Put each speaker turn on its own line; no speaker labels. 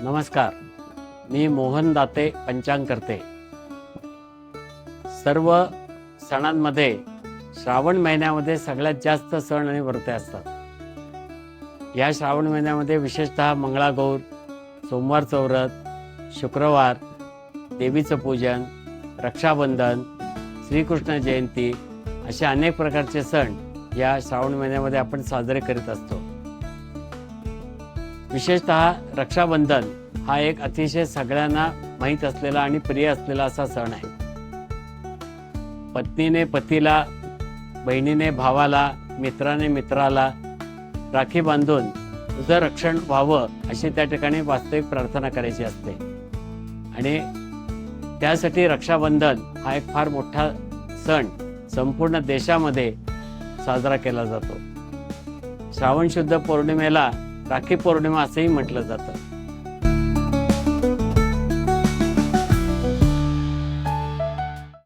नमस्कार, मी मोहन दाते पंचांग करते। सर्व सणांमध्ये श्रावण महिन्यामध्ये सगळ्यात जास्त सण आणि व्रते असतात। या श्रावण महिन्यामध्ये विशेषतः मंगळागौर, सोमवारचं व्रत, शुक्रवार, देवीचं पूजन, रक्षाबंधन, श्रीकृष्ण जयंती असे अनेक प्रकारचे सण या श्रावण महिन्यामध्ये आपण साजरे करीत असतो। विशेषतः रक्षाबंधन हा एक अतिशय सगळ्यांना माहीत असलेला आणि प्रिय असलेला असा सण आहे। पत्नीने पतीला, बहिणीने भावाला, मित्राने मित्राला राखी बांधून तुझं रक्षण व्हावं अशी त्या ठिकाणी वास्तविक प्रार्थना करायची असते। आणि त्यासाठी रक्षाबंधन हा एक फार मोठा सण संपूर्ण देशामध्ये साजरा केला जातो। श्रावण शुद्ध पौर्णिमेला राखी पौर्णिमा असंही म्हटलं जातं।